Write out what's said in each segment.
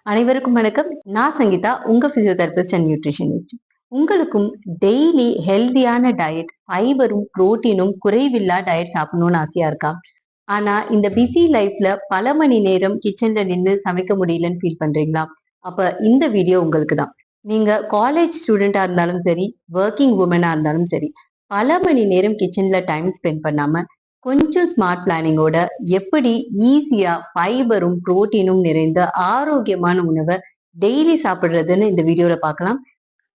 அனைவருக்கும் வணக்கம். நான் சங்கீதா, உங்க பிசியோதெரபிஸ்ட் அண்ட் நியூட்ரிஷனிஸ்ட். உங்களுக்கும் டெய்லி ஹெல்தியான டயட், ஃபைபரும் புரோட்டீனும் குறைவில்லா டயட் சாப்பிடணும்னு ஆசையா இருக்கா? ஆனா இந்த பிஸி லைஃப்ல பல மணி நேரம் கிச்சன்ல நின்று சமைக்க முடியலன்னு ஃபீல் பண்றீங்களா? அப்ப இந்த வீடியோ உங்களுக்கு தான். நீங்க காலேஜ் ஸ்டூடெண்டா இருந்தாலும் சரி, ஒர்க்கிங் உமனா இருந்தாலும் சரி, பல மணி நேரம் கிச்சன்ல டைம் ஸ்பெண்ட் பண்ணாம கொஞ்சம் ஸ்மார்ட் பிளானிங்கோட எப்படி ஈஸியா ஃபைபரும் புரோட்டீனும் நிறைந்த ஆரோக்கியமான உணவை டெய்லி சாப்பிடுறதுன்னு இந்த வீடியோல பார்க்கலாம்.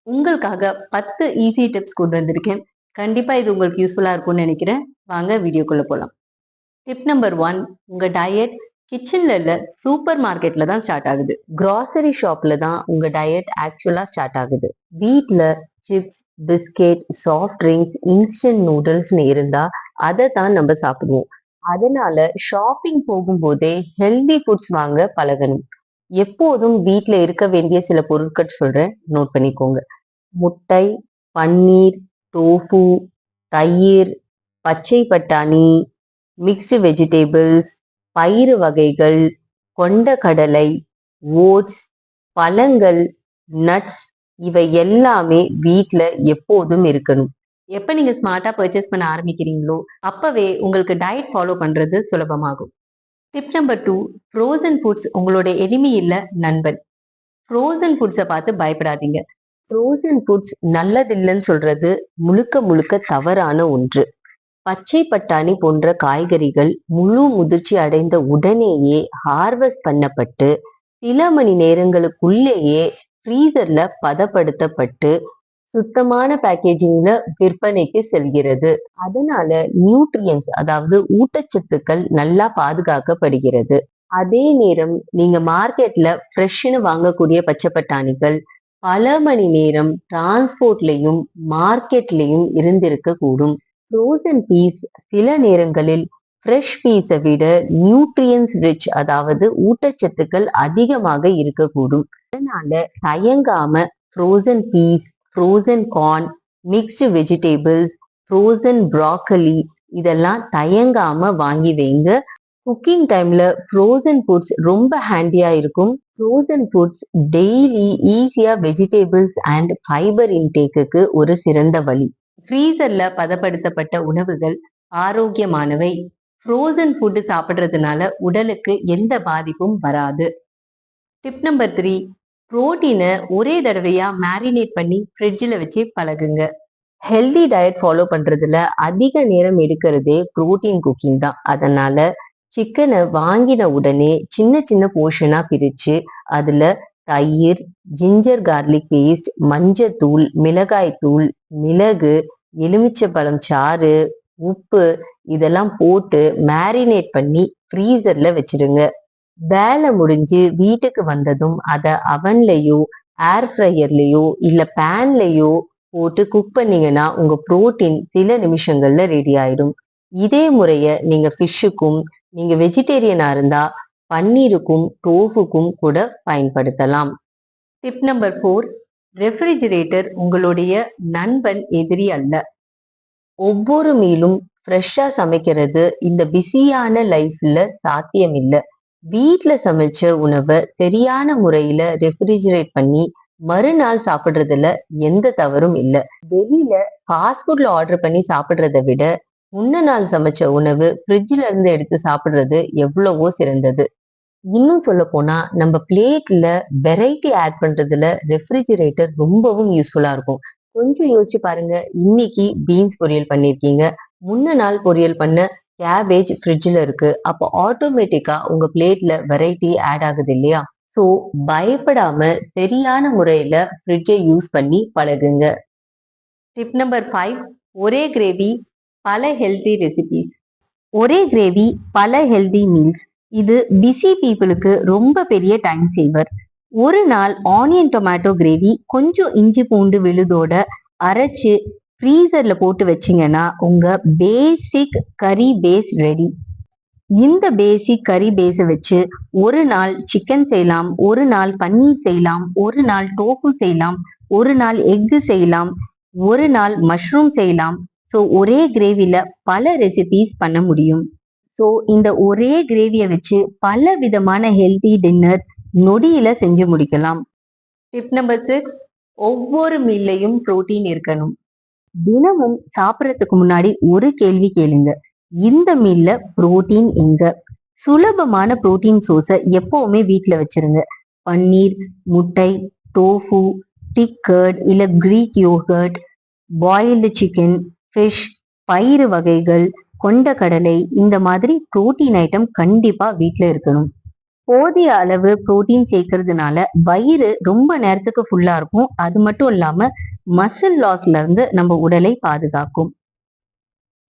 உங்களுக்காக 10 ஈஸி டிப்ஸ் கொண்டு வந்திருக்கேன். கண்டிப்பா இது உங்களுக்கு யூஸ்ஃபுல்லா இருக்கும்னு நினைக்கிறேன். வாங்க வீடியோக்குள்ள போலாம். டிப் நம்பர் 1, உங்க டயட் கிச்சன்ல இல்ல, சூப்பர் மார்க்கெட்ல தான் ஸ்டார்ட் ஆகுது. கிராசரி ஷாப்ல தான் உங்க டயட் ஆக்சுவலா ஸ்டார்ட் ஆகுது. வீட்ல chips, biscuit, soft drinks, instant நூடுல்ஸ்னு இருந்தா அதை தான் நம்ம சாப்பிடுவோம். அதனால ஷாப்பிங் போகும்போதே ஹெல்தி ஃபுட்ஸ் வாங்க பழகணும். எப்போதும் வீட்ல இருக்க வேண்டிய சில பொருட்கள் சொல்றேன், நோட் பண்ணிக்கோங்க. முட்டை, பன்னீர், டோஃபு, தயிர், பச்சை பட்டாணி, மிக்ஸ்டு வெஜிடபிள்ஸ், பயிறு வகைகள், கொண்டக்கடலை, ஓட்ஸ், பழங்கள், நட்ஸ், இவை எல்லாமே வீட்ல எப்போதும் இருக்கணும். எப்ப நீங்க ஸ்மார்ட்டா பர்ச்சேஸ் பண்ண ஆரம்பிக்கிறீங்களோ அப்பவே உங்களுக்கு டயட் ஃபாலோ பண்றது சுலபமாகும். டிப் நம்பர் 2, ஃப்ரோசன் ஃபுட்ஸ் உங்களோட எனிமி இல்ல, நண்பன். ஃப்ரோசன் ஃபுட்ஸை பார்த்து பயப்படாதீங்க. ஃப்ரோசன் ஃபுட்ஸ் நல்லதில்லைன்னு சொல்றது முழுக்க முழுக்க தவறான ஒன்று. பச்சை பட்டாணி போன்ற காய்கறிகள் முழு முதிர்ச்சி அடைந்த உடனேயே ஹார்வெஸ்ட் பண்ணப்பட்டு சில மணி நேரங்களுக்குள்ளேயே ஃப்ரீசர்ல பதப்படுத்தப்பட்டு சுத்தமான பேக்கேஜிங்ல விற்பனைக்கு செல்கிறது. அதனால நியூட்ரியன்ஸ், அதாவது ஊட்டச்சத்துக்கள் நல்லா பாதுகாக்கப்படுகிறது. அதே நேரம் நீங்க மார்க்கெட்ல ஃப்ரெஷ்னு வாங்கக்கூடிய பச்சை பட்டாணிகள் பல மணி நேரம் டிரான்ஸ்போர்ட்லயும் மார்க்கெட்லயும் இருந்திருக்க கூடும். ஃப்ரோசன் பீஸ் சில நேரங்களில் ஃப்ரெஷ் பீஸை விட நியூட்ரியன்ஸ் ரிச், அதாவது ஊட்டச்சத்துக்கள் அதிகமாக இருக்கக்கூடும். அதனால தயங்காம frozen peas, frozen corn, mixed vegetables, frozen broccoli இதெல்லாம் தயங்காம வாங்கி வைங்க. குக்கிங் டைம்ல ஃப்ரோசன் ஃபுட்ஸ் ரொம்ப ஹேண்டியா இருக்கும். ஃப்ரோசன் ஃபுட்ஸ் டெய்லி ஈஸியா வெஜிடபிள்ஸ் அண்ட் ஃபைபர் இன்டேக்குக்கு ஒரு சிறந்த வழி. ஃப்ரீசர்ல பதப்படுத்தப்பட்ட உணவுகள் ஆரோக்கியமானவை. ஃப்ரோசன் ஃபுட் சாப்பிடுறதுனால உடலுக்கு எந்த பாதிப்பும் வராது. டிப் நம்பர் 3, புரோட்டீனை ஒரே தடவையா மேரினேட் பண்ணி ஃப்ரிட்ஜில் வச்சு பழகுங்க. ஹெல்தி டயட் ஃபாலோ பண்றதுல அதிக நேரம் எடுக்கிறதே புரோட்டீன் குக்கிங் தான். அதனால சிக்கனை வாங்கின உடனே சின்ன சின்ன போர்ஷனா பிரிச்சு அதுல தயிர், ஜிஞ்சர் கார்லிக் பேஸ்ட், மஞ்சத்தூள், மிளகாய்த்தூள், மிளகு, எலுமிச்சப்பழம் சாறு, உப்பு இதெல்லாம் போட்டு மேரினேட் பண்ணி ஃப்ரீசர்ல வச்சிருங்க. வேலை முடிஞ்சு வீட்டுக்கு வந்ததும் அதை அவன்லயோ ஏர் ஃப்ரையர்லயோ இல்ல பேன்லயோ போட்டு குக் பண்ணீங்கன்னா உங்க புரோட்டீன் சில நிமிஷங்கள்ல ரெடி ஆயிடும். இதே முறைய நீங்க ஃபிஷ்ஷுக்கும், நீங்க வெஜிடேரியனா இருந்தா பன்னீருக்கும் டோஃபுக்கும் கூட பயன்படுத்தலாம். டிப் நம்பர் 4, ரெஃப்ரிஜிரேட்டர் உங்களுடைய நண்பன், எதிரி அல்ல. ஒவ்வொரு மீலும் ஃப்ரெஷ்ஷா சமைக்கிறது இந்த பிஸியான லைஃப்ல சாத்தியம் இல்லை. வீட்ல சமைச்ச உணவை சரியான முறையில ரெஃப்ரிஜிரேட் பண்ணி மறுநாள் சாப்பிடுறதுல எந்த தவறும் இல்லை. வெளியில ஃபாஸ்ட் ஃபுட்ல ஆர்டர் பண்ணி சாப்பிடுறத விட முன்ன நாள் சமைச்ச உணவு ஃப்ரிட்ஜ்ல இருந்து எடுத்து சாப்பிடுறது எவ்வளவோ சிறந்தது. இன்னும் சொல்ல போனா நம்ம பிளேட்ல வெரைட்டி ஆட் பண்றதுல ரெஃப்ரிஜிரேட்டர் ரொம்பவும் யூஸ்ஃபுல்லா இருக்கும். கொஞ்சம் யோசிச்சு பாருங்க. இன்னைக்கு பீன்ஸ் பொரியல் பண்ணிருக்கீங்க, முன்ன நாள் பொரியல் பண்ண கேபேஜ் ஃப்ரிட்ஜ்ல இருக்கு. அப்போ ஆட்டோமேட்டிக்கா உங்க பிளேட்ல வெரைட்டி ஆட் ஆகுது இல்லையா? சோ பயப்படாம சரியான முறையில ஃப்ரிட்ஜை யூஸ் பண்ணி பழகுங்க. டிப் நம்பர் 5, ஒரே கிரேவி பல ஹெல்தி ரெசிபிஸ். ஒரே கிரேவி பல ஹெல்தி மீல்ஸ், இது பிஸி பீப்புளுக்கு ரொம்ப பெரிய டைம் சேவர். ஒரு நாள் ஆனியன் டொமேட்டோ கிரேவி கொஞ்சம் இஞ்சி பூண்டு விழுதோட அரைச்சு ஃப்ரீசர்ல போட்டு வச்சிங்கன்னா உங்க பேசிக் கறி பேஸ் ரெடி. இந்த பேசிக் கறி பேஸை வச்சு ஒரு நாள் சிக்கன் செய்யலாம், ஒரு நாள் பன்னீர் செய்யலாம், ஒரு நாள் டோஃபு செய்யலாம், ஒரு நாள் எக்கு செய்யலாம், ஒரு நாள் மஷ்ரூம் செய்யலாம். ஸோ ஒரே கிரேவில பல ரெசிபிஸ் பண்ண முடியும். ஸோ இந்த ஒரே கிரேவியை வச்சு பல விதமான ஹெல்தி டின்னர் நொடியில செஞ்சு முடிக்கலாம். டிப் நம்பர் 6, ஒவ்வொரு மீல்லையும் புரோட்டீன் இருக்கணும். தினமும் சாப்பிடறதுக்கு முன்னாடி ஒரு கேள்வி கேளுங்க. இந்த மீல்ல புரோட்டீன் எங்க? சுலபமான புரோட்டீன் சோர்ஸ எப்பவுமே வீட்ல வச்சிருங்க. பன்னீர், முட்டை, டோஃபு, திக் கர்ட் இல்ல Greek yogurt, boiled chicken, fish, பயிறு வகைகள், கொண்டக்கடலை, இந்த மாதிரி புரோட்டீன் ஐட்டம் கண்டிப்பா வீட்ல இருக்கணும். போதிய அளவு புரோட்டீன் சேர்க்கறதுனால வயிறு ரொம்ப நேரத்துக்கு ஃபுல்லா இருக்கும். அது மட்டும் இல்லாம மசில் லாஸ்ல இருந்து நம்ம உடலை பாதுகாக்கும்.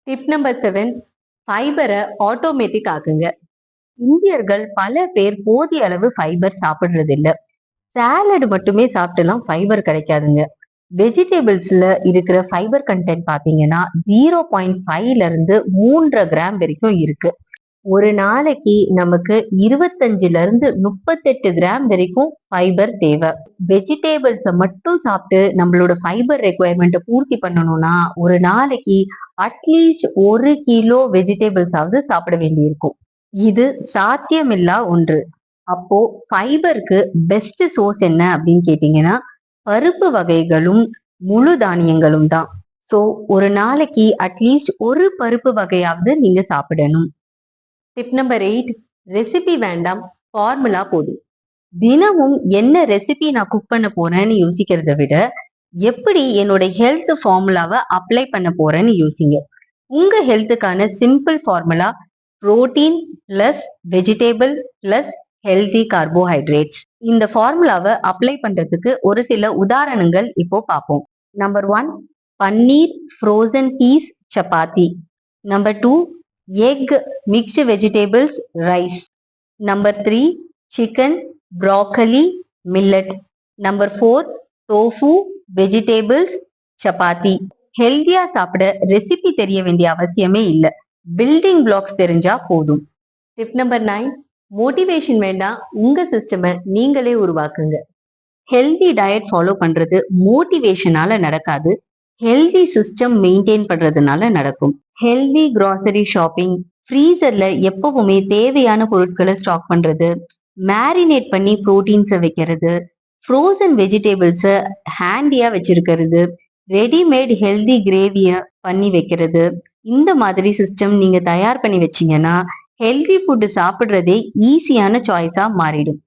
டிப் நம்பர் 7, ஃபைபரை ஆட்டோமேட்டிக் ஆக்குங்க. இந்தியர்கள் பல பேர் போதிய அளவு ஃபைபர் சாப்பிடுறது இல்ல. சாலட் மட்டுமே சாப்பிட்டலாம் ஃபைபர் கிடைக்காதுங்க. வெஜிடபிள்ஸ்ல இருக்கிற ஃபைபர் கண்டென்ட் பாத்தீங்கன்னா 0.5ல இருந்து 3 கிராம் வரைக்கும் இருக்கு. ஒரு நாளைக்கு நமக்கு 25ல இருந்து 38 கிராம் வரைக்கும் ஃபைபர் தேவை. வெஜிடபிள்ஸ மட்டும் சாப்பிட்டு நம்மளோட ஃபைபர் ரெக்குவயர்மெண்ட் பூர்த்தி பண்ணணும்னா ஒரு நாளைக்கு அட்லீஸ்ட் 1 கிலோ வெஜிடபிள்ஸாவது சாப்பிட வேண்டியிருக்கும். இது சாத்தியமில்லா ஒன்று. அப்போ ஃபைபருக்கு பெஸ்ட் சோர்ஸ் என்ன அப்படின்னு கேட்டீங்கன்னா பருப்பு வகைகளும் முழு தானியங்களும் தான். சோ ஒரு நாளைக்கு அட்லீஸ்ட் ஒரு பருப்பு வகையாவது நீங்க சாப்பிடணும். டிப் நம்பர் 8, ரெசிபி வேண்டாம், ஃபார்முலா போதும். தினமும் என்ன ரெசிபி நான் குக் பண்ண போறேன்னு யோசிக்கிறத விட எப்படி என்னோட ஹெல்த் ஃபார்முலாவை அப்ளை பண்ண போறேன்னு யோசிங்க. உங்க ஹெல்த்துக்கான simple formula protein plus vegetable plus healthy carbohydrates. இந்த ஃபார்முலாவை அப்ளை பண்றதுக்கு ஒரு சில உதாரணங்கள் இப்போ பார்ப்போம். Number 1, paneer frozen peas chapati. Number 2, egg mixed vegetables rice. Number 3, chicken broccoli millet. Number 4, tofu vegetables chapati. ஹெல்தியா சாப்பிட ரெசிபி தெரிய வேண்டிய அவசியமே இல்ல, பில்டிங் பிளாக்ஸ் தெரிஞ்சா போதும். டிப் நம்பர் 9, மோட்டிவேஷன் வேண்டாம், உங்க சிஸ்டமை நீங்களே உருவாக்குங்க. ஹெல்தி டயட் ஃபாலோ பண்றது மோட்டிவேஷனால நடக்காது, ஹெல்தி சிஸ்டம் மெயின்டைன் பண்றதுனால நடக்கும். ஹெல்தி கிராசரி ஷாப்பிங், ஃப்ரீசர்ல எப்பவுமே தேவையான பொருட்களை ஸ்டாக் பண்றது, மேரினேட் பண்ணி புரோட்டீன்ஸை வைக்கிறது, ஃப்ரோசன் வெஜிடபிள்ஸை ஹேண்டியா வச்சிருக்கிறது, ரெடிமேட் ஹெல்தி கிரேவிய பண்ணி வைக்கிறது, இந்த மாதிரி சிஸ்டம் நீங்க தயார் பண்ணி வச்சீங்கன்னா ஹெல்தி ஃபுட் சாப்பிடுறதே ஈஸியான சாய்ஸா மாறிடும்.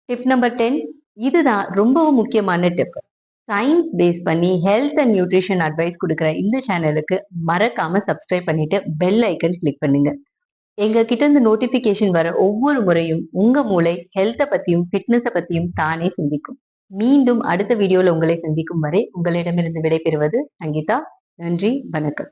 டிப் நம்பர் 10, இதுதான் ரொம்பவும் முக்கியமான டிப். சயின்ஸ் பேஸ் பண்ணி ஹெல்த் அண்ட் நியூட்ரிஷன் அட்வைஸ் கொடுக்குற இந்த சேனலுக்கு மறக்காம சப்ஸ்கிரைப் பண்ணிட்டு பெல் ஐக்கன் கிளிக் பண்ணுங்க. எங்க கிட்ட இருந்து நோட்டிபிகேஷன் வர ஒவ்வொரு முறையும் உங்க மூளை ஹெல்த்தை பத்தியும் ஃபிட்னஸை பத்தியும் தானே சிந்திக்கும். மீண்டும் அடுத்த வீடியோல உங்களை சந்திக்கும் வரை உங்களிடமிருந்து விடைபெறுவது சங்கீதா. நன்றி, வணக்கம்.